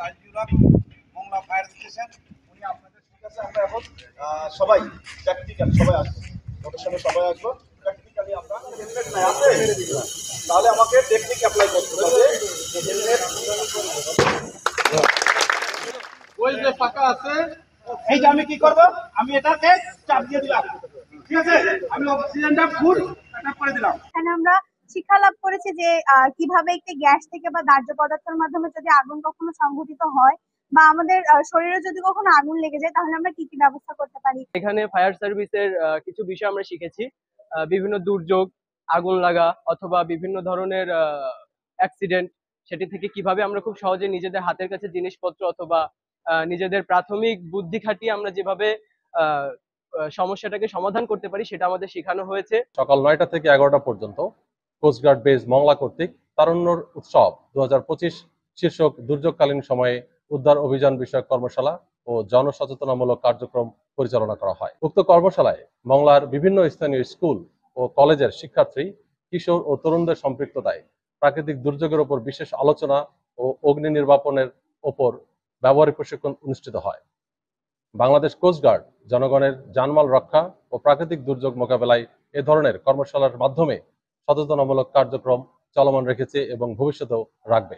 আইজিউরা Mongla fire station উনি আপনাদের কাছে আমরা এখন সবাই প্র্যাকটিক্যাল সবাই আসবো, ওদের সঙ্গে সবাই আসবো প্র্যাকটিক্যালি আমরা হেলমেট নাই আছে তাহলে আমাকে টেকনিক অ্যাপ্লাই করতে হবে। হেলমেট ওই যে ফাঁকা আছে এই যে আমি কি করব, আমি এটাকে চাপ দিয়ে দিলাম, ঠিক আছে, আমি অক্সিজেনটা ফুল এটা করে দিলাম। এখানে আমরা শিক্ষা লাভ করেছি যে কিভাবে একটি গ্যাস থেকে বা দাহ্য পদার্থের মাধ্যমে যদি আগুন কখনো সংঘটিত হয় বা আমাদের শরীরে যদি কখনো আগুন লেগে যায় তাহলে আমরা কি কি ব্যবস্থা করতে পারি। এখানে ফায়ার সার্ভিসের কিছু বিষয় আমরা শিখেছি। বিভিন্ন দুর্যোগ, আগুন লাগা অথবা বিভিন্ন ধরনের অ্যাক্সিডেন্ট, সেটি থেকে কিভাবে আমরা খুব সহজে নিজেদের হাতের কাছে জিনিসপত্র অথবা নিজেদের প্রাথমিক বুদ্ধি খাটিয়ে আমরা যেভাবে সমস্যাটাকে সমাধান করতে পারি সেটা আমাদের শেখানো হয়েছে। সকাল 9টা থেকে 11টা পর্যন্ত কোস্টগার্ড বেস মংলা কর্তৃক তারুণ্যর উৎসব 2025 শীর্ষক দুর্যোগকালীন সময়ে উদ্ধার অভিযান বিষয়ক কর্মশালা ও জনসচেতনামূলক কার্যক্রম পরিচালনা করা হয়। উক্ত কর্মশালায় মংলার বিভিন্ন স্থানীয় স্কুল ও কলেজের শিক্ষার্থী, কিশোর ও তরুণদের সম্পৃক্ততায় প্রাকৃতিক দুর্যোগের উপর বিশেষ আলোচনা ও অগ্নি নির্বাপনের ওপর ব্যবহারিক প্রশিক্ষণ অনুষ্ঠিত হয়। বাংলাদেশ কোস্টগার্ড জনগণের জানমাল রক্ষা ও প্রাকৃতিক দুর্যোগ মোকাবেলায় এ ধরনের কর্মশালার মাধ্যমে সচেতনামূলক কার্যক্রম চলমান রেখেছে এবং ভবিষ্যতেও রাখবে।